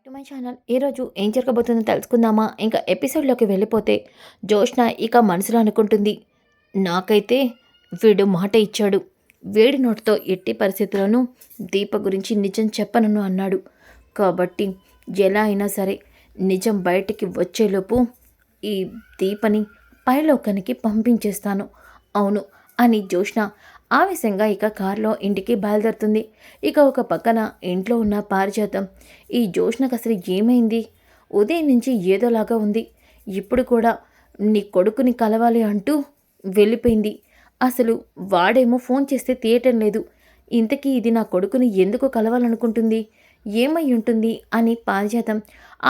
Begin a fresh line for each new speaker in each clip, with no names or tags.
Back to my channel. ఈరోజు ఏం జరగబోతుందో తెలుసుకుందామా? ఇంకా ఎపిసోడ్లోకి వెళ్ళిపోతే జోష్న ఇక మనసులో అనుకుంటుంది, నాకైతే వీడు మాట ఇచ్చాడు, వేడి నోటితో ఎట్టి పరిస్థితుల్లోనూ దీప గురించి నిజం చెప్పనను అన్నాడు. కాబట్టి ఎలా అయినా సరే నిజం బయటికి వచ్చేలోపు ఈ దీపని పైలోకానికి పంపించేస్తాను. అవును అని జోష్న ఆవేశంగా ఇక కారులో ఇంటికి బయలుదేరుతుంది. ఇక ఒక పక్కన ఇంట్లో ఉన్న పారిజాతం, ఈ జోష్నకు అసలు ఏమైంది? ఉదయం నుంచి ఏదోలాగా ఉంది. ఇప్పుడు కూడా నీ కొడుకుని కలవాలి అంటూ వెళ్ళిపోయింది. అసలు వాడేమో ఫోన్ చేస్తే తీయటం లేదు. ఇంతకీ ఇది నా కొడుకుని ఎందుకు కలవాలనుకుంటుంది? ఏమై ఉంటుంది అని పారిజాతం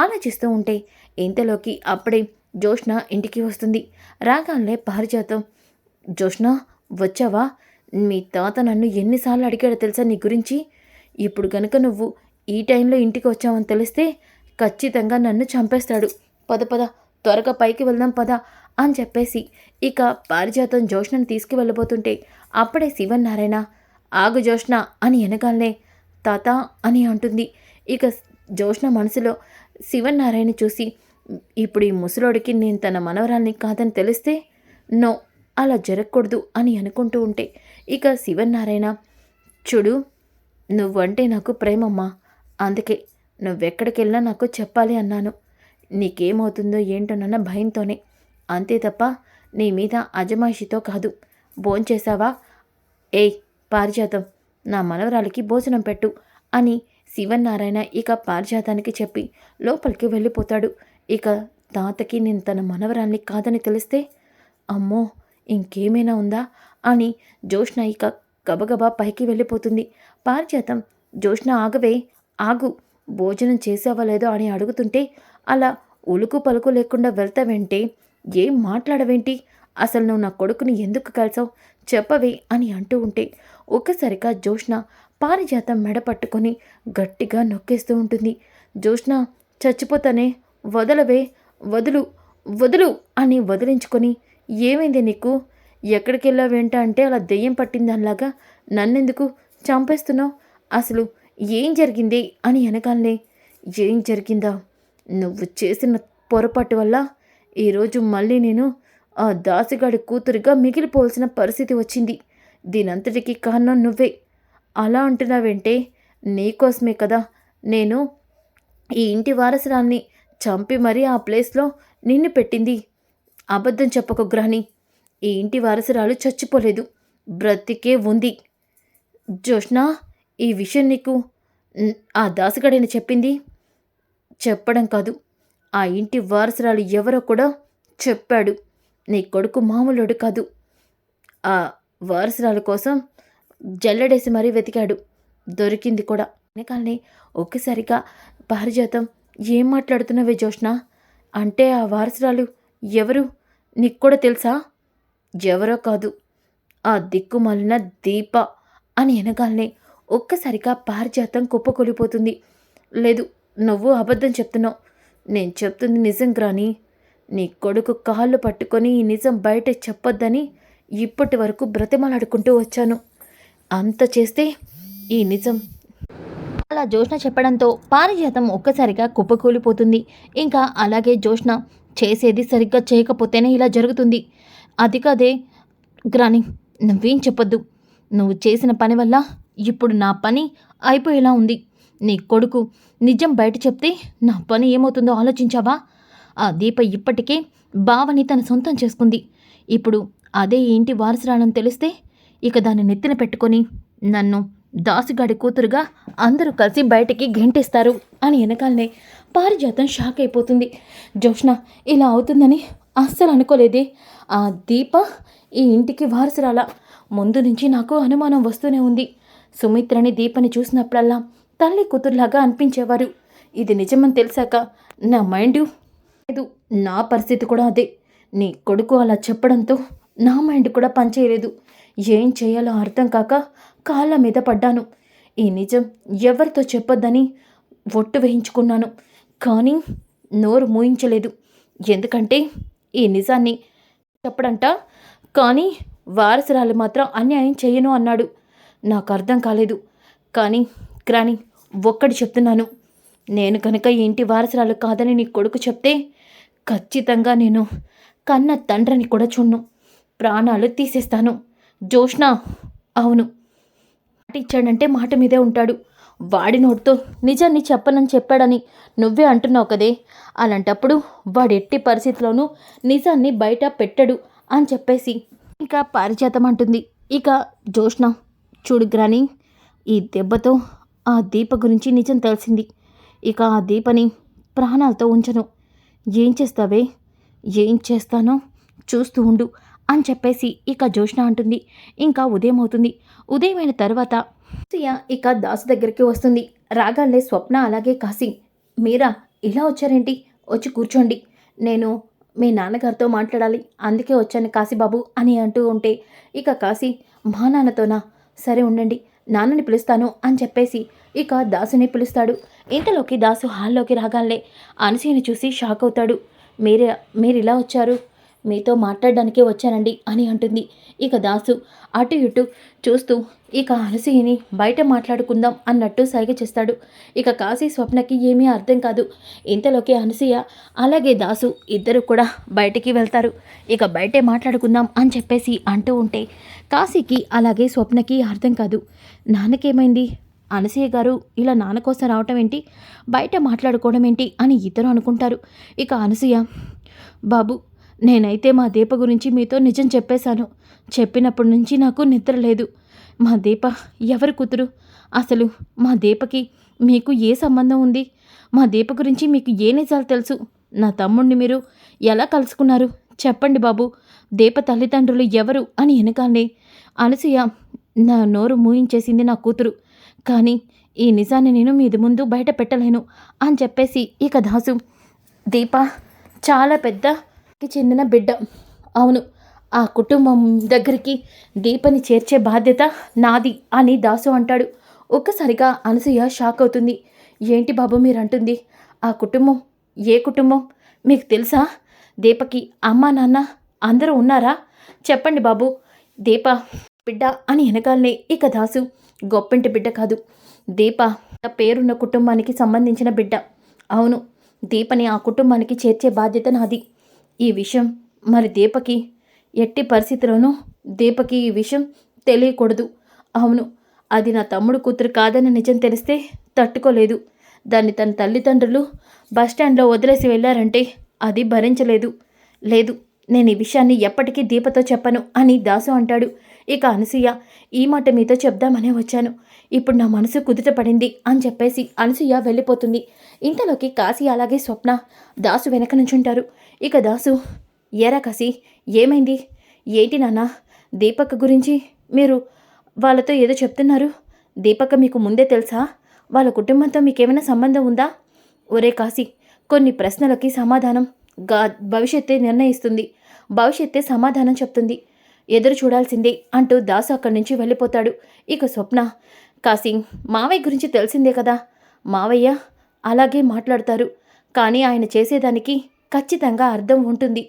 ఆలోచిస్తూ ఉంటే ఇంతలోకి అప్పుడే జోష్న ఇంటికి వస్తుంది. రాగానే పారిజాతం, జోష్న వచ్చావా? మీ తాత నన్ను ఎన్నిసార్లు అడిగాడో తెలుసా నీ గురించి? ఇప్పుడు గనుక నువ్వు ఈ టైంలో ఇంటికి వచ్చావని తెలిస్తే ఖచ్చితంగా నన్ను చంపేస్తాడు. పద పద, త్వరగా పైకి వెళ్దాం పద అని చెప్పేసి ఇక పారిజాతం జోష్నని తీసుకువెళ్ళబోతుంటే అప్పుడే శివనారాయణ, ఆగు జోష్న అని వెనకాలనే తాత అని అంటుంది. ఇక జోష్న మనసులో శివనారాయణ చూసి, ఇప్పుడు ఈ ముసలోడికి నేను తన మనవరాల్ని కాదని తెలిస్తే నో, అలా జరగకూడదు అని అనుకుంటూ ఉంటే ఇక శివనారాయణ, చూడు నువ్వంటే నాకు ప్రేమమ్మా, అందుకే నువ్వెక్కడికి వెళ్ళినా నాకు చెప్పాలి అన్నాను. నీకేమవుతుందో ఏంటోనన్న భయంతోనే, అంతే తప్ప నీ మీద అజమాయిషితో కాదు. భోంచేశావా? ఏయ్ పారిజాతం, నా మనవరాలికి భోజనం పెట్టు అని శివనారాయణ ఇక పారిజాతానికి చెప్పి లోపలికి వెళ్ళిపోతాడు. ఇక తాతకి నేను తన మనవరాల్ని కాదని తెలిస్తే అమ్మో ఇంకేమైనా ఉందా అని జోష్న ఇక గబగబా పైకి వెళ్ళిపోతుంది. పారిజాతం, జోష్న ఆగవే, ఆగు, భోజనం చేసావా లేదో అని అడుగుతుంటే అలా ఉలుకు పలుకు లేకుండా వెళ్తావేంటే, ఏం మాట్లాడవేంటి, అసలు నువ్వు నా కొడుకుని ఎందుకు కలిసావు చెప్పవే అని అంటూ ఉంటే ఒక్కసారిగా జోష్న పారిజాతం మెడ పట్టుకొని గట్టిగా నొక్కేస్తూ ఉంటుంది. జోష్న, చచ్చిపోతానే, వదలవే, వదులు వదులు అని వదిలించుకొని, ఏమైంది నీకు, ఎక్కడికి వెళ్ళావేంట అంటే అలా దెయ్యం పట్టిందనిలాగా నన్నెందుకు చంపేస్తున్నావు, అసలు ఏం జరిగింది అని అనగానే, ఏం జరిగిందా, నువ్వు చేసిన పొరపాటు వల్ల ఈరోజు మళ్ళీ నేను ఆ దాసిగాడి కూతురిగా మిగిలిపోవాల్సిన పరిస్థితి వచ్చింది. దీనంతటికీ కారణం నువ్వే. అలా అంటున్నావేంటే, నీకోసమే కదా నేను ఈ ఇంటి వారసురాల్ని చంపి మరీ ఆ ప్లేస్లో నిన్ను పెట్టింది. అబద్ధం చెప్పకు గ్రాని, ఈ ఇంటి వారసురాలు చచ్చిపోలేదు, బ్రతికే ఉంది. జోష్న, ఈ విషయం నీకు ఆ దాసగడని చెప్పింది? చెప్పడం కాదు, ఆ ఇంటి వారసురాలు ఎవరో కూడా చెప్పాడు. నీ కొడుకు మామూలుడు కాదు. ఆ వారసురాలు కోసం జల్లెడేసి మరీ వెతికాడు, దొరికింది కూడా. వెనకాలనే ఒక్కసారిగా పారిజాతం, ఏం మాట్లాడుతున్నావే జోష్న, అంటే ఆ వారసురాలు ఎవరు నీకు కూడా తెలుసా? ఎవరో కాదు, ఆ దిక్కుమాలిన దీప అని అనగానే ఒక్కసారిగా పారిజాతం కుప్పకూలిపోతుంది. లేదు, నువ్వు అబద్ధం చెప్తున్నావు, నేను చెప్తుంది నిజం గ్రాని. నీ కొడుకు కాళ్ళు పట్టుకొని ఈ నిజం బయట చెప్పొద్దని ఇప్పటి వరకు బ్రతిమలాడుకుంటూ వచ్చాను. అంత చేస్తే ఈ నిజం అలా జోష్న చెప్పడంతో పారిజాతం ఒక్కసారిగా కుప్పకూలిపోతుంది. ఇంకా అలాగే జోష్న చేసేది సరిగ్గా చేయకపోతేనే ఇలా జరుగుతుంది. అది కాదే గ్రాని, నువ్వేం చెప్పొద్దు. నువ్వు చేసిన పని వల్ల ఇప్పుడు నా పని అయిపోయేలా ఉంది. నీ కొడుకు నిజం బయట చెప్తే నా పని ఏమవుతుందో ఆలోచించావా? ఆ దీప ఇప్పటికే బావని తన సొంతం చేసుకుంది. ఇప్పుడు అదే ఇంటి వారసురాలని తెలిస్తే ఇక దాన్ని నెత్తిన పెట్టుకొని నన్ను దాసిగాడి కూతురుగా అందరూ కలిసి బయటికి గెంటేస్తారు అని వెనకాలనే పారిజాతం షాక్ అయిపోతుంది. జోష్న ఇలా అవుతుందని అస్సలు అనుకోలేదే. ఆ దీప ఈ ఇంటికి వారసురాల, ముందు నుంచి నాకు అనుమానం వస్తూనే ఉంది. సుమిత్రని దీపని చూసినప్పుడల్లా తల్లి కూతురులాగా అనిపించేవారు. ఇది నిజమని తెలిసాక నా మైండ్ లేదు, నా పరిస్థితి కూడా అదే. నీ కొడుకు అలా చెప్పడంతో నా మైండ్ కూడా పనిచేయలేదు. ఏం చేయాలో అర్థం కాక కాళ్ళ మీద పడ్డాను. ఈ నిజం ఎవరితో చెప్పొద్దని ఒట్టు వేయించుకున్నాను, కానీ నోరు మూయించలేదు. ఎందుకంటే ఈ నిజాన్ని చెప్పడంట, కానీ వారసురాలు మాత్రం అన్యాయం చేయను అన్నాడు. నాకు అర్థం కాలేదు. కానీ ఒక్కటి చెప్తున్నాను, నేను కనుక ఈ ఇంటి వారసురాలు కాదని నీ కొడుకు చెప్తే ఖచ్చితంగా నేను కన్న తండ్రిని కూడా చూడ్ను. ప్రాణాలు తీసేస్తాను. జోష్నా, అవును, మాట ఇచ్చాడంటే మాట మీదే ఉంటాడు. వాడి నోటితో నిజాన్ని చెప్పనని చెప్పాడని నువ్వే అంటున్నావు కదే. అలాంటప్పుడు వాడు ఎట్టి పరిస్థితిలోనూ నిజాన్ని బయట పెట్టడు అని చెప్పేసి ఇంకా పారిజాతం అంటుంది. ఇక జోష్న, చూడు గ్రాని, ఈ దెబ్బతో ఆ దీప గురించి నిజం తెలిసింది. ఇక ఆ దీపని ప్రాణాలతో ఉంచను. ఏం చేస్తావే? ఏం చేస్తానో చూస్తూ ఉండు అని చెప్పేసి ఇక జోష్న అంటుంది. ఇంకా ఉదయం అవుతుంది. ఉదయమైన తర్వాత అనసూయ ఇక దాసు దగ్గరికి వస్తుంది. రాగాలే స్వప్న అలాగే కాశీ, మీరా ఇలా వచ్చారేంటి? వచ్చి కూర్చోండి, నేను మీ నాన్నగారితో మాట్లాడాలి, అందుకే వచ్చాను కాశీబాబు అని అంటూ ఉంటే ఇక కాశీ, మా నాన్నతోనా? సరే ఉండండి, నాన్నని పిలుస్తాను అని చెప్పేసి ఇక దాసుని పిలుస్తాడు. ఇంతలోకి దాసు హాల్లోకి రాగాలే అనసూయని చూసి షాక్ అవుతాడు. మీరు ఇలా వచ్చారు? మీతో మాట్లాడడానికే వచ్చానండి అని అంటుంది. ఇక దాసు అటు ఇటు చూస్తూ ఇక అనసూయని బయట మాట్లాడుకుందాం అన్నట్టు సైగ చేస్తాడు. ఇక కాశీ స్వప్నకి ఏమీ అర్థం కాదు. ఇంతలోకి అనసూయ అలాగే దాసు ఇద్దరు కూడా బయటికి వెళ్తారు. ఇక బయటే మాట్లాడుకుందాం అని చెప్పేసి అంటూ ఉంటే కాశీకి అలాగే స్వప్నకి అర్థం కాదు. నాన్నకేమైంది? అనసూయ గారు ఇలా నాన్న కోసం రావటం ఏంటి, బయట మాట్లాడుకోవడం ఏంటి అని ఇద్దరు అనుకుంటారు. ఇక అనసూయ, బాబు, నేనైతే మా దీప గురించి మీతో నిజం చెప్పేశాను. చెప్పినప్పటి నుంచి నాకు నిద్ర లేదు. మా దీప ఎవరి కూతురు? అసలు మా దీపకి మీకు ఏ సంబంధం ఉంది? మా దీప గురించి మీకు ఏ నిజాలు తెలుసు? నా తమ్ముడిని మీరు ఎలా కలుసుకున్నారు? చెప్పండి బాబు, దీప తల్లిదండ్రులు ఎవరు అని వెనకాలనే అనసూయ నా నోరు మూయించేసింది నా కూతురు. కానీ ఈ నిజాన్ని నేను మీది ముందు బయట పెట్టలేను అని చెప్పేసి ఇక దాసు, దీప చాలా పెద్దకి చెందిన బిడ్డ. అవును, ఆ కుటుంబం దగ్గరికి దీపని చేర్చే బాధ్యత నాది అని దాసు అంటాడు. ఒక్కసారిగా అనసూయ షాక్ అవుతుంది. ఏంటి బాబు మీరు అంటుంది? ఆ కుటుంబం ఏ కుటుంబం? మీకు తెలుసా? దీపకి అమ్మ నాన్న అందరూ ఉన్నారా? చెప్పండి బాబు, దీప బిడ్డ అని వెనకాలనే ఇక దాసు, గొప్పింటి బిడ్డ కాదు, దీప పేరున్న కుటుంబానికి సంబంధించిన బిడ్డ. అవును, దీపని ఆ కుటుంబానికి చేర్చే బాధ్యత నాది. ఈ విషయం మరి దీపకి ఎట్టి పరిస్థితిలోనూ దీపకి ఈ విషయం తెలియకూడదు. అవును, అది నా తమ్ముడు కూతురు కాదన్న నిజం తెలిస్తే తట్టుకోలేదు. దాన్ని తన తల్లిదండ్రులు బస్టాండ్లో వదిలేసి వెళ్ళారంటే అది భరించలేదు. లేదు, నేను ఈ విషయాన్ని ఎప్పటికీ దీపతో చెప్పను అని దాసు అంటాడు. ఇక అనసూయ, ఈ మాట మీతో చెప్దామనే వచ్చాను. ఇప్పుడు నా మనసు కుదుట పడింది అని చెప్పేసి అనసూయ వెళ్ళిపోతుంది. ఇంతలోకి కాశీ అలాగే స్వప్న దాసు వెనక నుంచుంటారు. ఇక దాసు, ఏరా కాశీ, ఏమైంది? ఏంటి నాన్న, దీపక్ గురించి మీరు వాళ్ళతో ఏదో చెప్తున్నారు? దీపక్ మీకు ముందే తెలుసా? వాళ్ళ కుటుంబంతో మీకేమైనా సంబంధం ఉందా? ఒరే కాశీ, కొన్ని ప్రశ్నలకి సమాధానం భవిష్యత్తే నిర్ణయిస్తుంది. భవిష్యత్తే సమాధానం చెప్తుంది. ఎదురు చూడాల్సిందే అంటూ దాసు అక్కడి నుంచి వెళ్ళిపోతాడు. ఇక స్వప్న, కాశీ, మావయ్య గురించి తెలిసిందే కదా, మావయ్య అలాగే మాట్లాడతారు. కానీ ఆయన చేసేదానికి ఖచ్చితంగా అర్థం ఉంటుంది.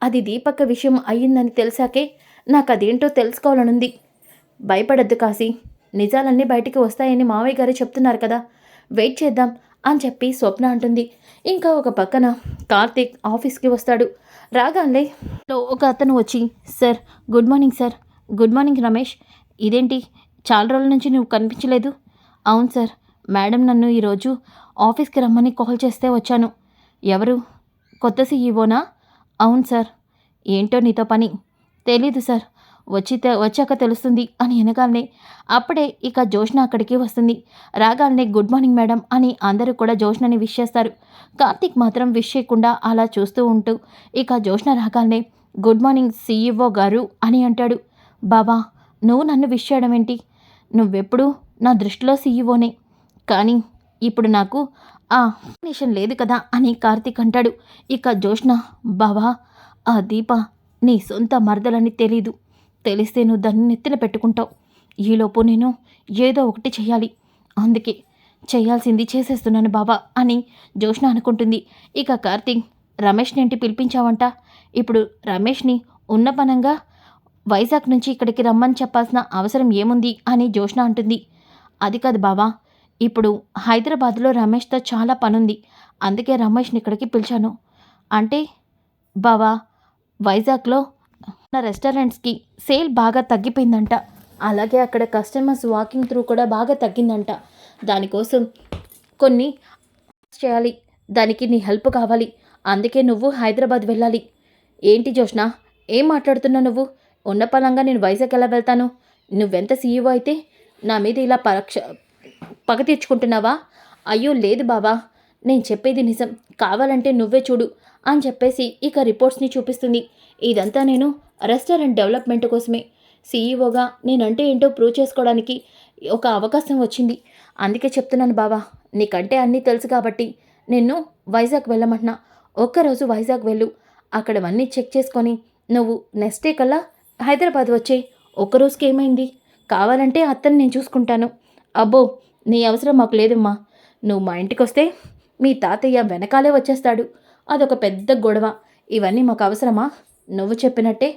అది దీపక్క విషయం అయ్యిందని తెలిసాకే నాకు అదేంటో తెలుసుకోవాలనుంది. భయపడద్దు కాశీ, నిజాలన్నీ బయటికి వస్తాయని మావయ్య గారు చెప్తున్నారు కదా, వెయిట్ చేద్దాం అని చెప్పి స్వప్న అంటుంది. ఇంకా ఒక పక్కన కార్తీక్ ఆఫీస్కి వస్తాడు. రాగానే ఒక అతను వచ్చి, sir good morning sir. Good morning Ramesh, ఇదేంటి చాలా రోజుల నుంచి నువ్వు కనిపించలేదు? అవును సార్, మేడం నన్ను ఈరోజు ఆఫీస్కి రమ్మని కాల్ చేస్తే వచ్చాను. ఎవరు? కొత్త సీఈఓనా? అవును సార్. ఏంటో నీతో పని? తెలీదు సార్, వచ్చాక తెలుస్తుంది అని వెనకాలనే అప్పుడే ఇక జోష్న అక్కడికి వస్తుంది. రాగాలనే గుడ్ మార్నింగ్ మేడం అని అందరూ కూడా జోష్నని విష్ చేస్తారు. కార్తీక్ మాత్రం విష్ చేయకుండా అలా చూస్తూ ఉంటూ ఇక జోష్న రాగాలనే గుడ్ మార్నింగ్ సీఈఓ గారు అని అంటాడు. బాబా, నువ్వు నన్ను విష్ చేయడం ఏంటి? నువ్వెప్పుడు నా దృష్టిలో సీఈఓనే, కానీ ఇప్పుడు నాకు ఆ కాంబినేషన్ లేదు కదా అని కార్తీక్ అంటాడు. ఇక జోష్న, బావా, ఆ దీప నీ సొంత మరదలని తెలీదు. తెలిస్తే నువ్వు దాన్ని నెత్తిన పెట్టుకుంటావు. ఈలోపు నేను ఏదో ఒకటి చెయ్యాలి, అందుకే చేయాల్సింది చేసేస్తున్నాను బాబా అని జోష్న అనుకుంటుంది. ఇక కార్తీక్, రమేష్ని ఏంటి పిలిపించావంట? ఇప్పుడు రమేష్ని ఉన్న పనంగా వైజాగ్ నుంచి ఇక్కడికి రమ్మని చెప్పాల్సిన అవసరం ఏముంది అని జోష్న అంటుంది. అది కాదు బావా, ఇప్పుడు హైదరాబాద్లో రమేష్తో చాలా పనుంది, అందుకే రమేష్ని ఇక్కడికి పిలిచాను. అంటే బావా, వైజాగ్లో నా రెస్టారెంట్స్కి సేల్ బాగా తగ్గిపోయిందంట. అలాగే అక్కడ కస్టమర్స్ వాకింగ్ త్రూ కూడా బాగా తగ్గిందంట. దానికోసం కొన్ని చేయాలి, దానికి నీ హెల్ప్ కావాలి. అందుకే నువ్వు హైదరాబాద్ వెళ్ళాలి. ఏంటి జోష్నా, ఏం మాట్లాడుతున్నావు నువ్వు? ఉన్న పలంగా నేను వైజాగ్ ఎలా వెళ్తాను? నువ్వెంత సీఈఓ అయితే నా మీద ఇలా పగ తీర్చుకుంటున్నావా? అయ్యో లేదు బావా, నేను చెప్పేది నిజం, కావాలంటే నువ్వే చూడు అని చెప్పేసి ఇక రిపోర్ట్స్ని చూపిస్తుంది. ఇదంతా నేను రెస్టారెంట్ డెవలప్మెంట్ కోసమే, సీఈఓగా నేనంటే ఏంటో ప్రూవ్ చేసుకోవడానికి ఒక అవకాశం వచ్చింది. అందుకే చెప్తున్నాను బావా, నీకంటే అన్నీ తెలుసు కాబట్టి నిన్ను వైజాగ్ వెళ్ళమంటున్నా. ఒక్కరోజు వైజాగ్ వెళ్ళు, అక్కడవన్నీ చెక్ చేసుకొని నువ్వు నెక్స్ట్ డే కల్లా హైదరాబాద్ వచ్చే. ఒక్కరోజుకి ఏమైంది? కావాలంటే అత్తని నేను చూసుకుంటాను. అబ్బో, నీ అవసరం మాకు లేదమ్మా. నువ్వు మా ఇంటికి వస్తే మీ తాతయ్య వెనకాలే వచ్చేస్తాడు, అదొక పెద్ద గొడవ. ఇవన్నీ మాకు అవసరమా? నువ్వు చెప్పినట్టే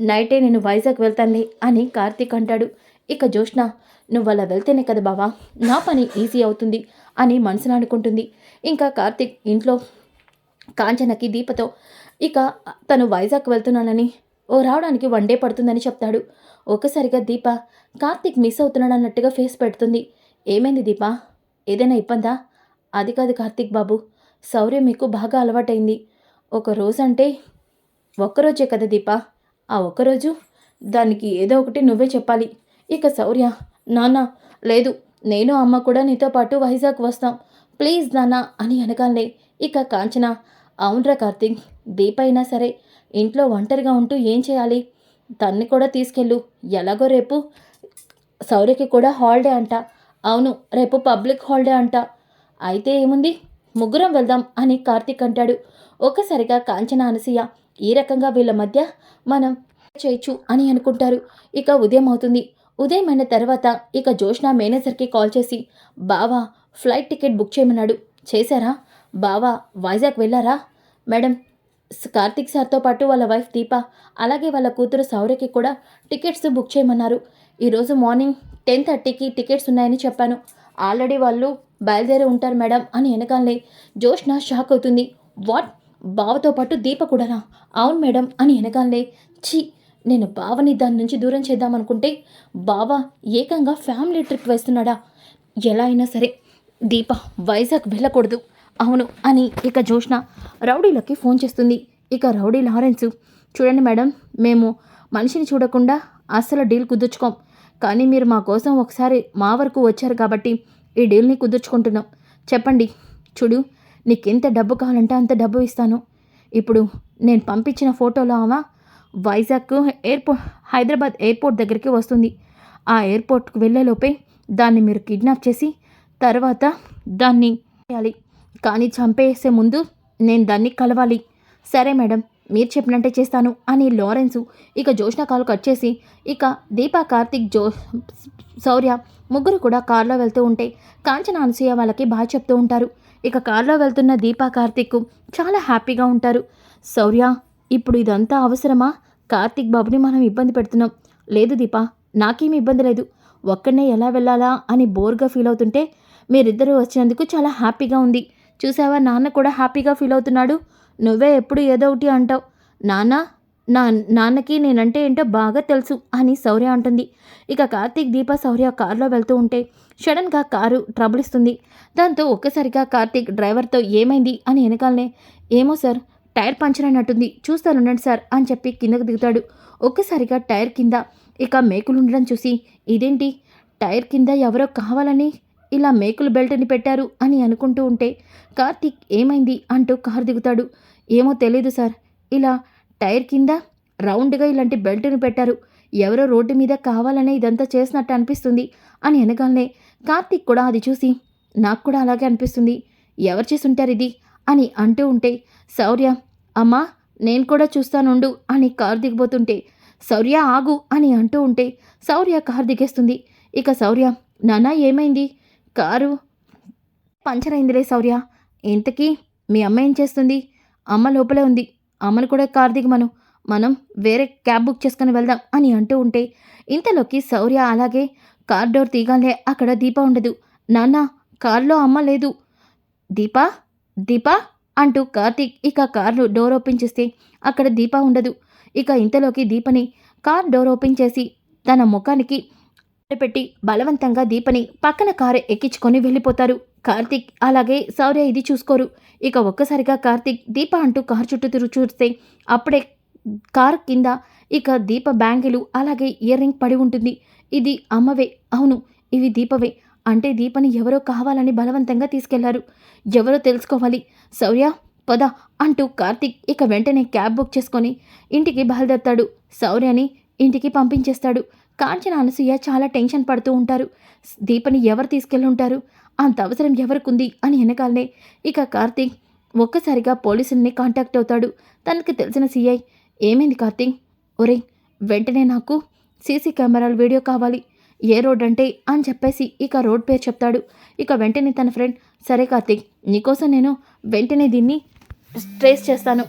నైటే నేను వైజాగ్ వెళ్తానులే అని కార్తీక్ అంటాడు. ఇక జోష్న, నువ్వు అలా వెళ్తేనే కదా బావా నా పని ఈజీ అవుతుంది అని మనసులో అనుకుంటుంది. ఇంకా కార్తీక్ ఇంట్లో కాంచనకి దీపతో ఇక తను వైజాగ్ వెళ్తున్నానని రావడానికి 1 డే పడుతుందని చెప్తాడు. ఒక్కసారిగా దీప కార్తీక్ మిస్ అవుతున్నాడు అన్నట్టుగా ఫేస్ పెడుతుంది. ఏమైంది దీప, ఏదైనా ఇబ్బందా? అది కాదు కార్తీక్ బాబు, శౌర్య మీకు బాగా అలవాటైంది. ఒక రోజంటే ఒక్కరోజే కదా దీప, ఆ ఒక్కరోజు దానికి ఏదో ఒకటి నువ్వే చెప్పాలి. ఇక శౌర్య, నాన్న లేదు, నేను అమ్మ కూడా నీతో పాటు వైజాగ్ వస్తాం, ప్లీజ్ నాన్న అని అనగానే ఇక కాంచన, అవునరా కార్తీక్, దీప అయినా సరే ఇంట్లో ఒంటరిగా ఉంటూ ఏం చేయాలి? తన్ని కూడా తీసుకెళ్ళు, ఎలాగో రేపు శౌర్యకి కూడా హాలిడే అంట. అవును, రేపు పబ్లిక్ హాలిడే అంట. అయితే ఏముంది, ముగ్గురం వెళ్దాం అని కార్తీక్ అంటాడు. ఒక్కసారిగా కాంచన అనసూయ ఈ రకంగా వీళ్ళ మధ్య మనం చేయొచ్చు అని అనుకుంటారు. ఇక ఉదయం అవుతుంది. ఉదయం అయిన తర్వాత ఇక జోష్న మేనేజర్కి కాల్ చేసి, బావా ఫ్లైట్ టికెట్ బుక్ చేయమన్నాడు. చేశారా? బావా వైజాగ్ వెళ్ళారా? మేడం, కార్తీక్ సార్తో పాటు వాళ్ళ వైఫ్ దీప అలాగే వాళ్ళ కూతురు శౌర్యకి కూడా టికెట్స్ బుక్ చేయమన్నారు. ఈరోజు మార్నింగ్ 10:30కి టికెట్స్ ఉన్నాయని చెప్పాను. ఆల్రెడీ వాళ్ళు బయలుదేరి ఉంటారు మేడం అని వెనకాలే జోష్న షాక్ అవుతుంది. వాట్, బావతో పాటు దీప కూడానా? అవును మేడం అని వెనకాలే. ఛీ, నేను బావని దాని నుంచి దూరం చేద్దామనుకుంటే బావ ఏకంగా ఫ్యామిలీ ట్రిప్ వేస్తున్నాడా? ఎలా అయినా సరే దీప వైజాగ్ వెళ్ళకూడదు. అవును అని ఇక జోష్న రౌడీలకి ఫోన్ చేస్తుంది. ఇక రౌడీ లారెన్స్, చూడండి మేడం, మేము మనిషిని చూడకుండా అస్సలు డీల్ కుదుర్చుకోం, కానీ మీరు మా కోసం ఒకసారి మా వరకు వచ్చారు కాబట్టి ఈ డీల్ని కుదుర్చుకుంటున్నాం. చెప్పండి, చూడు, నీకెంత డబ్బు కావాలంటే అంత డబ్బు ఇస్తాను. ఇప్పుడు నేను పంపించిన ఫోటోలో ఆమె వైజాగ్ హైదరాబాద్ ఎయిర్పోర్ట్ దగ్గరికి వస్తుంది. ఆ ఎయిర్పోర్ట్కి వెళ్ళేలోపే దాన్ని మీరు కిడ్నాప్ చేసి తర్వాత దాన్ని చేయాలి, కానీ చంపేసే ముందు నేను దాన్ని కలవాలి. సరే మేడం, మీరు చెప్పినట్టే చేస్తాను అని లారెన్సు ఇక జోష్న కాల్ కట్ చేసి ఇక దీపా, కార్తీక్, శౌర్య ముగ్గురు కూడా కార్లో వెళ్తూ ఉంటే కాంచన, అనసూయ వాళ్ళకి బాయ్ చెప్తూ ఉంటారు. ఇక కార్లో వెళ్తున్న దీపా, కార్తీక్ చాలా హ్యాపీగా ఉంటారు. శౌర్య, ఇప్పుడు ఇదంతా అవసరమా? కార్తీక్ బాబుని మనం ఇబ్బంది పెడుతున్నాం. లేదు దీపా, నాకేమీ ఇబ్బంది లేదు, ఒక్కడనే ఎలా వెళ్ళాలా అని బోర్గా ఫీల్ అవుతుంటే మీరిద్దరూ వచ్చినందుకు చాలా హ్యాపీగా ఉంది. చూసావా, నాన్న కూడా హ్యాపీగా ఫీల్ అవుతున్నాడు. నువ్వే ఎప్పుడు ఏదో ఒకటి అంటావు. నాన్నకి నేనంటే ఏంటో బాగా తెలుసు అని శౌర్య అంటుంది. ఇక కార్తీక్, దీప, శౌర్య కారులో వెళ్తూ ఉంటే సడన్గా కారు ట్రబుల్ ఇస్తుంది. దాంతో ఒక్కసారిగా కార్తీక్ డ్రైవర్తో ఏమైంది అని వెనకాలనే, ఏమో సార్, టైర్ పంచర్ అయినట్టుంది, చూస్తానుండండి సార్ అని చెప్పి కిందకు దిగుతాడు. ఒక్కసారిగా టైర్ కింద ఇక మేకులు ఉండడం చూసి, ఇదేంటి, టైర్ కింద ఎవరో కావాలని ఇలా మేకులు బెల్ట్ని పెట్టారు అని అనుకుంటూ ఉంటే కార్తీక్ ఏమైంది అంటూ కారు దిగుతాడు. ఏమో తెలీదు సార్, ఇలా టైర్ కింద రౌండ్గా ఇలాంటి బెల్ట్ని పెట్టారు, ఎవరో రోడ్డు మీద కావాలనే ఇదంతా చేసినట్టు అనిపిస్తుంది అని అనగానే కార్తీక్ కూడా అది చూసి, నాకు కూడా అలాగే అనిపిస్తుంది, ఎవరు చేసి ఉంటారు ఇది అని అంటూ ఉంటే శౌర్య, అమ్మా నేను కూడా చూస్తానుండు అని కారు దిగిపోతుంటే శౌర్య ఆగు అని అంటూ ఉంటే శౌర్య కారు దిగేస్తుంది. ఇక శౌర్య, నాన్న ఏమైంది? కారు పంచర్ అయిందిలే శౌర్య, ఇంతకీ మీ అమ్మ ఏం చేస్తుంది? అమ్మ లోపలే ఉంది, అమ్మను కూడా కారు దిగమను, మనం వేరే క్యాబ్ బుక్ చేసుకుని వెళ్దాం అని అంటూ ఉంటే ఇంతలోకి శౌర్య అలాగే కార్ డోర్ తీగానే అక్కడ దీప ఉండదు. నాన్న, కారులో అమ్మ లేదు. దీపా, దీపా అంటూ కార్తీక్ ఇక కారు డోర్ ఓపెన్ చేస్తే అక్కడ దీప ఉండదు. ఇక ఇంతలోకి దీపని కార్ డోర్ ఓపెన్ చేసి తన ముఖానికి పెట్టి బలవంతంగా దీపని పక్కన కారు ఎక్కించుకొని వెళ్ళిపోతారు. కార్తీక్ అలాగే శౌర్య ఇది చూసుకోరు. ఇక ఒక్కసారిగా కార్తీక్ దీప అంటూ కారు చుట్టూ తిరుగు చూస్తే అప్పుడే కారు కింద ఇక దీప బ్యాంగిలు అలాగే ఇయర్ రింగ్ పడి ఉంటుంది. ఇది అమ్మవే, అవును ఇవి దీపవే. అంటే దీపని ఎవరో కావాలని బలవంతంగా తీసుకెళ్లారు. ఎవరో తెలుసుకోవాలి. శౌర్య పద అంటూ కార్తీక్ ఇక వెంటనే క్యాబ్ బుక్ చేసుకొని ఇంటికి బయలుదేరతాడు. శౌర్యని ఇంటికి పంపించేస్తాడు. కాంచన, అనసూయ చాలా టెన్షన్ పడుతూ ఉంటారు. దీపని ఎవరు తీసుకెళ్ళి ఉంటారు, అంత అవసరం ఎవరికుంది అని వెనకాలనే ఇక కార్తీక్ ఒక్కసారిగా పోలీసుల్ని కాంటాక్ట్ అవుతాడు. తనకి తెలిసిన సీఐ, ఏమైంది కార్తీక్? ఒరే, వెంటనే నాకు సీసీ కెమెరాల వీడియో కావాలి. ఏ రోడ్ అంటే అని చెప్పేసి ఇక రోడ్ పేరు చెప్తాడు. ఇక వెంటనే తన ఫ్రెండ్, సరే కార్తీక్, నీకోసం నేను వెంటనే దీన్ని ట్రేస్ చేస్తాను.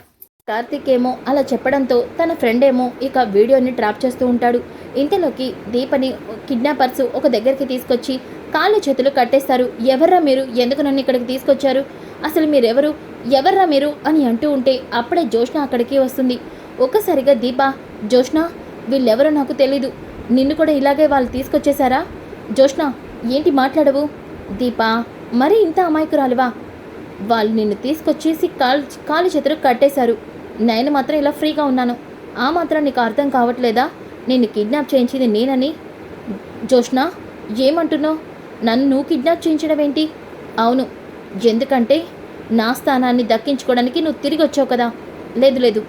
కార్తీక్ ఏమో అలా చెప్పడంతో తన ఫ్రెండ్ ఏమో ఇక వీడియోని ట్రాప్ చేస్తూ ఉంటాడు. ఇంతలోకి దీపని కిడ్నాపర్స్ ఒక దగ్గరికి తీసుకొచ్చి కాళ్ళు చేతులు కట్టేస్తారు. ఎవర్రా మీరు, ఎందుకు నన్ను ఇక్కడికి తీసుకొచ్చారు, అసలు మీరెవరు, ఎవర్రా మీరు అని అంటూ ఉంటే అప్పుడే జోష్న అక్కడికి వస్తుంది. ఒక్కసారిగా దీప, జోష్న వీళ్ళెవరో నాకు తెలీదు, నిన్ను కూడా ఇలాగే వాళ్ళు తీసుకొచ్చేశారా? జోష్న ఏంటి మాట్లాడవు? దీప మరీ ఇంత అమాయకురాలువా? వాళ్ళు నిన్ను తీసుకొచ్చేసి కాలు చేతులు కట్టేశారు. నేను మాత్రం ఇలా ఫ్రీగా ఉన్నాను. ఆ మాత్రం నీకు అర్థం కావట్లేదా నిన్ను కిడ్నాప్ చేయించింది నేనని? జోష్న ఏమంటున్నావు? నన్ను నువ్వు కిడ్నాప్ చేయించడం ఏంటి? అవును, ఎందుకంటే నా స్థానాన్ని దక్కించుకోవడానికి నువ్వు తిరిగి వచ్చావు కదా. లేదు లేదు,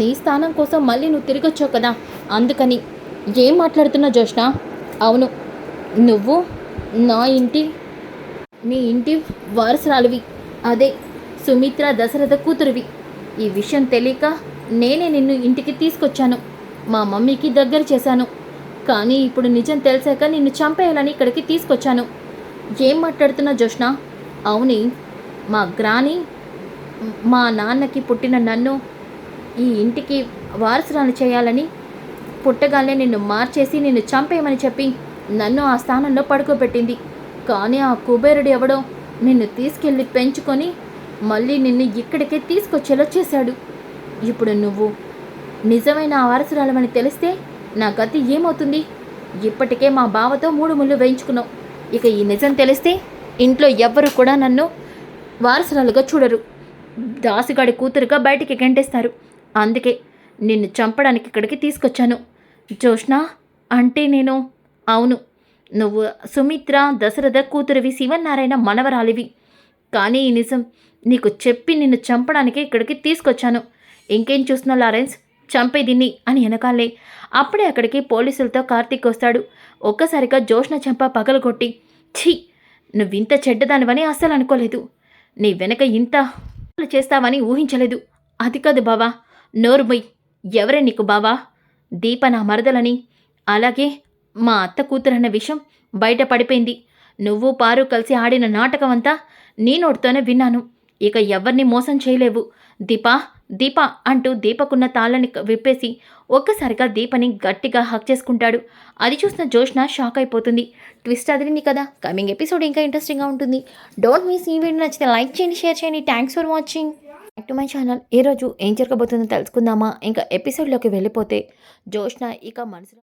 నీ స్థానం కోసం మళ్ళీ నువ్వు తిరిగి వచ్చావు కదా, అందుకని. ఏం మాట్లాడుతున్నావు జోష్న? అవును, నువ్వు నీ ఇంటి వారసురాలివి, అదే సుమిత్ర దశరథ కూతురువి. ఈ విషయం తెలియక నేనే నిన్ను ఇంటికి తీసుకొచ్చాను, మా మమ్మీకి దగ్గర చేశాను. కానీ ఇప్పుడు నిజం తెలిసాక నిన్ను చంపేయాలని ఇక్కడికి తీసుకొచ్చాను. ఏం మాట్లాడుతున్నా జోష్న? అవుని, మా గ్రాని మా నాన్నకి పుట్టిన నన్ను ఈ ఇంటికి వారసురాలు చేయాలని పుట్టగానే నిన్ను మార్చేసి నిన్ను చంపేయమని చెప్పి నన్ను ఆ స్థానంలో పడుకోబెట్టింది. కానీ ఆ కుబేరుడు ఎవడో నిన్ను తీసుకెళ్ళి పెంచుకొని మళ్ళీ నిన్ను ఇక్కడికే తీసుకొచ్చేలా చేశాడు. ఇప్పుడు నువ్వు నిజమైన ఆ వారసురాలమని తెలిస్తే నా గతి ఏమవుతుంది? ఇప్పటికే మా బావతో 3 ముళ్ళు వేయించుకున్నావు. ఇక ఈ నిజం తెలిస్తే ఇంట్లో ఎవ్వరు కూడా నన్ను వారసురాలుగా చూడరు, దాసిగాడి కూతురుగా బయటికి గెంటేస్తారు. అందుకే నిన్ను చంపడానికి ఇక్కడికి తీసుకొచ్చాను. జోష్న అంటే నేను, అవును, నువ్వు సుమిత్ర దశరథ కూతురివి, శివనారాయణ మనవరాలివి. కానీ ఈ నిజం నీకు చెప్పి నిన్ను చంపడానికి ఇక్కడికి తీసుకొచ్చాను. ఇంకేం చూస్తున్నావు లారెన్స్, చంపే దీన్ని అని వెనకాలే అప్పుడే అక్కడికి పోలీసులతో కార్తీక్ వస్తాడు. ఒక్కసారిగా జోష్న చెంప పగలగొట్టి, ఛీ, నువ్వింత చెడ్డదానివని అస్సలు అనుకోలేదు, నీ వెనక ఇంత చేస్తావని ఊహించలేదు. అది కాదు బావా, నోరు మొయ్, ఎవరే నీకు బావా? దీప నా మరదలని, అలాగే మా అత్త కూతురన్న విషయం బయట పడిపోయింది. నువ్వు పారు కలిసి ఆడిన నాటకం అంతా నీ నోటితోనే విన్నాను. ఇక ఎవరిని మోసం చేయలేవు. దీపా, దీప అంటూ దీపకున్న తాళ్ళని విప్పేసి ఒక్కసారిగా దీపని గట్టిగా హక్ చేసుకుంటాడు. అది చూసిన జోష్న షాక్ అయిపోతుంది. ట్విస్ట్ అదిరింది కదా. కమింగ్ ఎపిసోడ్ ఇంకా ఇంట్రెస్టింగ్గా ఉంటుంది. Don't miss. ఈ వీడియో నచ్చితే లైక్ చేయండి, షేర్ చేయండి. Thanks for watching. Back to my channel. ఈరోజు ఏం జరగబోతుందో తెలుసుకుందామా? ఇంకా ఎపిసోడ్లోకి వెళ్ళిపోతే జోష్న ఇక మనసులో